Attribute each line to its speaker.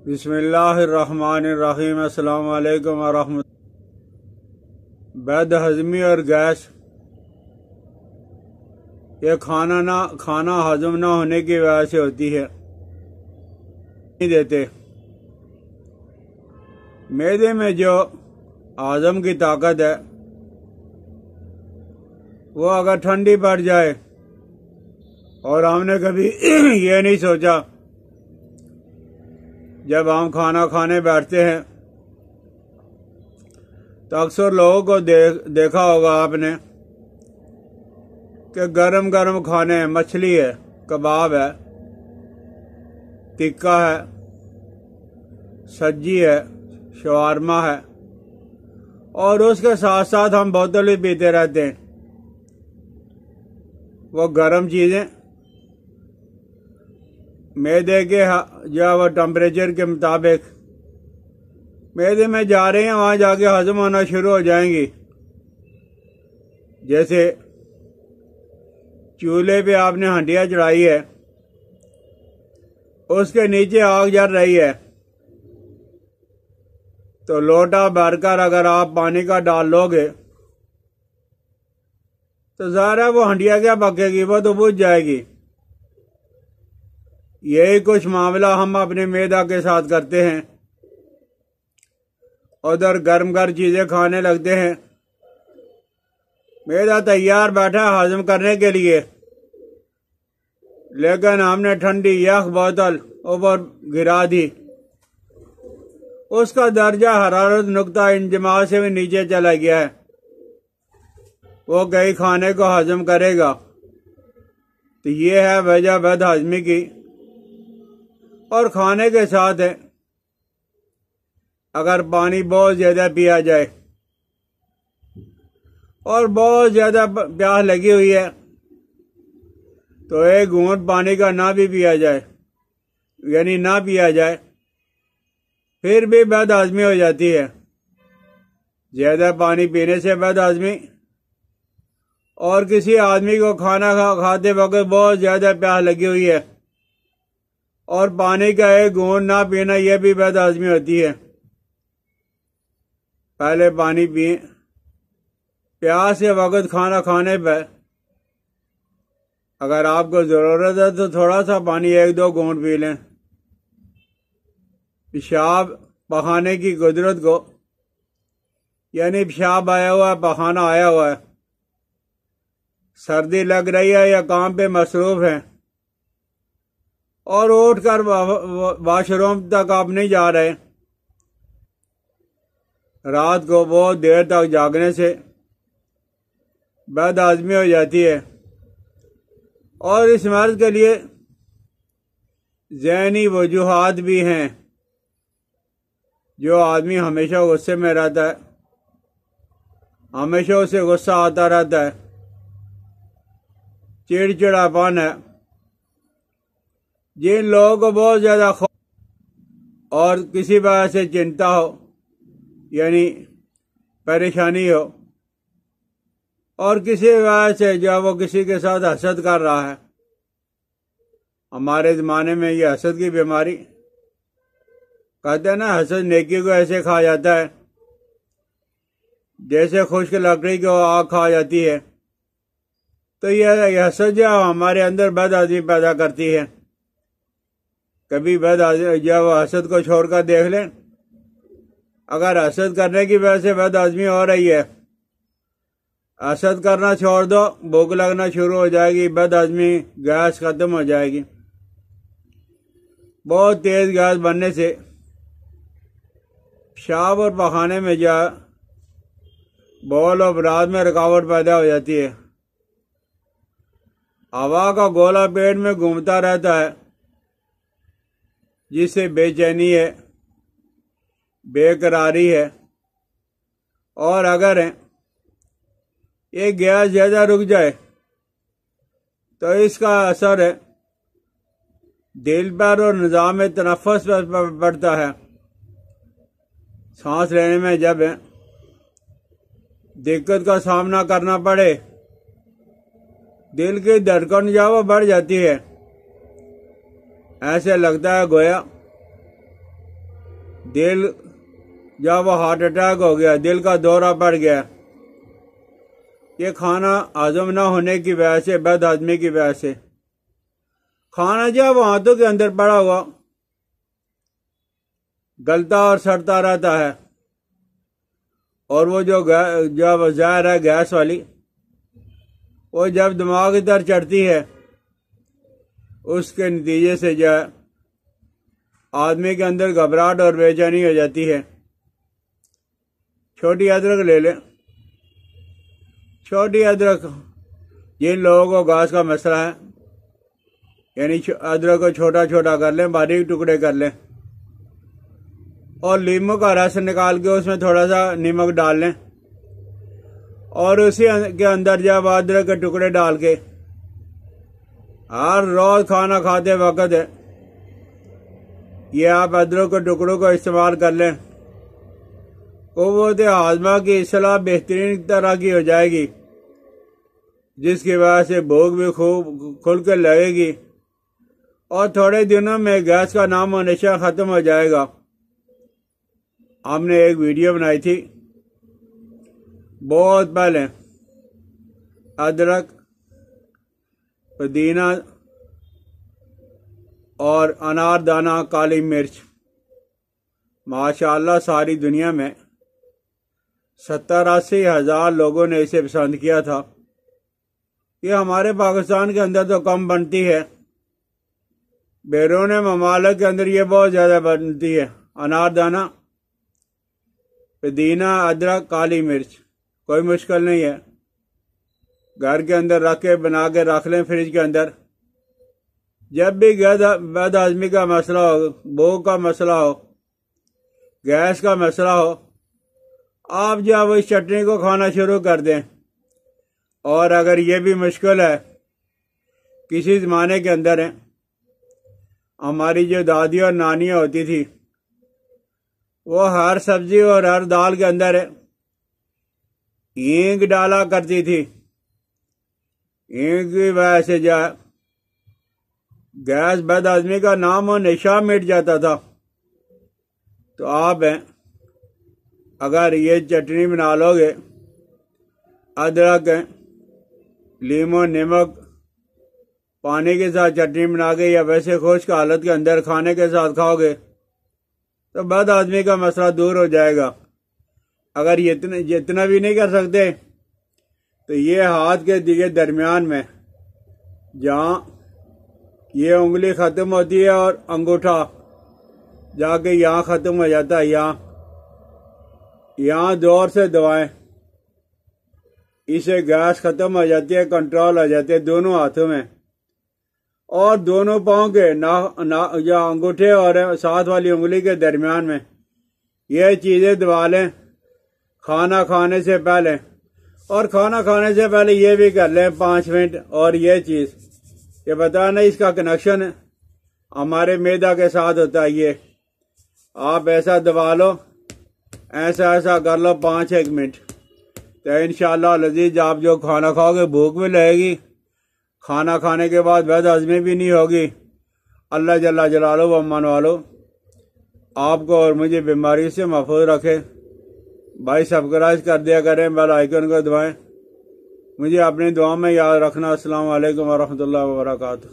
Speaker 1: بسم اللہ الرحمن الرحیم۔ السلام علیکم ورحمۃ اللہ۔ بد ہضمی اور گیس، یہ کھانا ہضم نہ ہونے کی وجہ سے ہوتی ہے۔ نہیں دیتے معدے میں جو ہضم کی طاقت ہے وہ اگر ٹھنڈی پڑ جائے، اور ہم نے کبھی یہ نہیں سوچا جب ہم کھانا کھانے بیٹھتے ہیں تو اکثر لوگوں کو دیکھا ہوگا آپ نے کہ گرم گرم کھانے ہیں، مچھلی ہے، کباب ہے، ٹکا ہے، سبزی ہے، شاورما ہے، اور اس کے ساتھ ساتھ ہم بوتل بھی پیتے رہتے ہیں۔ وہ گرم چیزیں معدے کے جو وہ ٹمپریچر کے مطابق معدے میں جا رہی ہیں، وہاں جا کے ہضم ہونا شروع ہو جائیں گی۔ جیسے چولہے پہ آپ نے ہنڈیا چڑھائی ہے، اس کے نیچے آگ جل رہی ہے، تو لوٹا بھر کر اگر آپ پانی کا ڈال لو گے تو ظاہر ہے وہ ہنڈیا کیا پکے گی، وہ تو بجھ جائے گی۔ یہی کچھ معاملہ ہم اپنے معدہ کے ساتھ کرتے ہیں، ادھر گرم گرم چیزیں کھانے لگتے ہیں، معدہ تیار بیٹھا ہضم کرنے کے لیے، لیکن ہم نے ٹھنڈی یخ بوتل اوپر گرا دی، اس کا درجہ حرارت نقطہ انجماع سے بھی نیچے چلا گیا ہے، وہ کئی کھانے کو ہضم کرے گا۔ تو یہ ہے وجہ بد ہضمی کی۔ اور کھانے کے ساتھ اگر پانی بہت زیادہ پیا جائے اور بہت زیادہ پیاس لگی ہوئی ہے تو ایک گھونٹ پانی کا نہ بھی پیا جائے، یعنی نہ پیا جائے، پھر بھی بد ہضمی ہو جاتی ہے۔ زیادہ پانی پینے سے بد ہضمی، اور کسی آدمی کو کھانا کھاتے وقت بہت زیادہ پیاس لگی ہوئی ہے اور پانی کا ایک گھونٹ نہ پینا، یہ بھی بد ہضمی ہوتی ہے۔ پہلے پانی پئیں، پیاس کے وقت کھانا کھانے پہ اگر آپ کو ضرورت ہے تو تھوڑا سا پانی ایک دو گھونٹ پی لیں۔ پیشاب پخانے کی قدرت کو، یعنی پیشاب آیا ہوا ہے، پخانہ آیا ہوا ہے، سردی لگ رہی ہے یا کام پہ مصروف ہیں اور اٹھ کر واش روم تک آپ نہیں جا رہے، رات کو بہت دیر تک جاگنے سے بد ہضمی ہو جاتی ہے۔ اور اس مرض کے لیے ذہنی وجوہات بھی ہیں۔ جو آدمی ہمیشہ غصے میں رہتا ہے، ہمیشہ اسے غصہ آتا رہتا ہے، چڑچڑاپن ہے، جن لوگوں کو بہت زیادہ خوف اور کسی وجہ سے چنتا ہو، یعنی پریشانی ہو، اور کسی وجہ سے جو وہ کسی کے ساتھ حسد کر رہا ہے۔ ہمارے زمانے میں یہ حسد کی بیماری، کہتے ہیں نا، حسد نیکی کو ایسے کھا جاتا ہے جیسے خشک لکڑی کو آگ کھا جاتی ہے۔ تو یہ حسد جو ہمارے اندر بد ہضمی پیدا کرتی ہے۔ کبھی جب حسد کو چھوڑ کر دیکھ لیں، اگر حسد کرنے کی وجہ سے بد ہضمی ہو رہی ہے، حسد کرنا چھوڑ دو، بھوک لگنا شروع ہو جائے گی، بد ہضمی، گیس ختم ہو جائے گی۔ بہت تیز گیس بننے سے پیشاب اور پخانے میں بول اور براد میں رکاوٹ پیدا ہو جاتی ہے۔ ہوا کا گولا پیٹ میں گھومتا رہتا ہے، جس سے بے چینی ہے، بے قراری ہے، اور اگر یہ گیس زیادہ رک جائے تو اس کا اثر دل پر اور نظام تنفس پر پڑتا ہے۔ سانس لینے میں جب دقت کا سامنا کرنا پڑے، دل کی دھڑکن جو وہ بڑھ جاتی ہے، ایسے لگتا ہے گویا دل جب وہ ہارٹ اٹیک ہو گیا، دل کا دورہ پڑ گیا، یہ کھانا ہضم نہ ہونے کی وجہ سے، بد ہضمی کی وجہ سے کھانا جب ہاتھوں کے اندر پڑا ہوا گلتا اور سڑتا رہتا ہے، اور وہ جو زہر ہے گیس والی، وہ جب دماغ کی طرف چڑھتی ہے، اس کے نتیجے سے جو ہے آدمی کے اندر گھبراہٹ اور بے چینی ہو جاتی ہے۔ چھوٹی ادرک لے لیں، چھوٹی ادرک، جن لوگوں کو گیس کا مسئلہ ہے، یعنی ادرک کو چھوٹا چھوٹا کر لیں، باریک ٹکڑے کر لیں، اور لیموں کا رس نکال کے اس میں تھوڑا سا نمک ڈال لیں، اور اسی کے اندر جب ادرک کے ٹکڑے ڈال کے ہر روز کھانا کھاتے وقت یہ آپ ادرک کے ٹکڑوں کو استعمال کر لیں، قوت ہاضمہ کی اصلاح بہترین طرح کی ہو جائے گی، جس کی وجہ سے بھوک بھی خوب کھل کے لگے گی، اور تھوڑے دنوں میں گیس کا نام و نشان ختم ہو جائے گا۔ ہم نے ایک ویڈیو بنائی تھی بہت پہلے، ادرک، پودینہ اور انار دانہ، کالی مرچ، ماشاءاللہ ساری دنیا میں 70-80 ہزار لوگوں نے اسے پسند کیا تھا۔ یہ ہمارے پاکستان کے اندر تو کم بنتی ہے، بیرون ممالک کے اندر یہ بہت زیادہ بنتی ہے۔ انار دانہ، پودینہ، ادرک، کالی مرچ، کوئی مشکل نہیں ہے، گھر کے اندر رکھ کے بنا کے رکھ لیں فریج کے اندر۔ جب بھی بد ہضمی کا مسئلہ ہو، بھوک کا مسئلہ ہو، گیس کا مسئلہ ہو، آپ جب اس چٹنی کو کھانا شروع کر دیں۔ اور اگر یہ بھی مشکل ہے، کسی زمانے کے اندر ہے، ہماری جو دادی اور نانیاں ہوتی تھی، وہ ہر سبزی اور ہر دال کے اندر ہینگ ڈالا کرتی تھی۔ ہینگ کی وجہ سے جو گیس بد ہضمی کا نام و نشان مٹ جاتا تھا۔ تو آپ اگر یہ چٹنی بنا لو گے، ادرک، لیموں، نمک، پانی کے ساتھ چٹنی بنا کے یا ویسے خشک حالت کے اندر کھانے کے ساتھ کھاؤ گے، تو بد ہضمی کا مسئلہ دور ہو جائے گا۔ اگر جتنا بھی نہیں کر سکتے تو یہ ہاتھ کے دیگے درمیان میں، جہاں یہ انگلی ختم ہوتی ہے اور انگوٹھا جا کے یہاں ختم ہو جاتا ہے، یہاں زور سے دبائیں، اسے گیس ختم ہو جاتی ہے، کنٹرول ہو جاتی ہے دونوں ہاتھوں میں، اور دونوں پاؤں کے یا انگوٹھے اور ساتھ والی انگلی کے درمیان میں یہ چیزیں دبا لیں کھانا کھانے سے پہلے۔ اور کھانا کھانے سے پہلے یہ بھی کر لیں 5 منٹ۔ اور یہ چیز یہ پتہ نہیں، اس کا کنیکشن ہمارے معدہ کے ساتھ ہوتا ہے، یہ آپ ایسا دبا لو، ایسا کر لو 5-1 منٹ، تو انشاءاللہ العزیز آپ جو کھانا کھاؤ گے بھوک بھی لگے گی، کھانا کھانے کے بعد بد ہضمی بھی نہیں ہوگی۔ اللہ جل جلالہ و امان والو آپ کو اور مجھے بیماری سے محفوظ رکھے۔ بھائی سبسکرائب کر دیا کریں، بیل آئیکن کو دبائیں، مجھے اپنی دعا میں یاد رکھنا۔ السلام علیکم ورحمۃ اللہ وبرکاتہ۔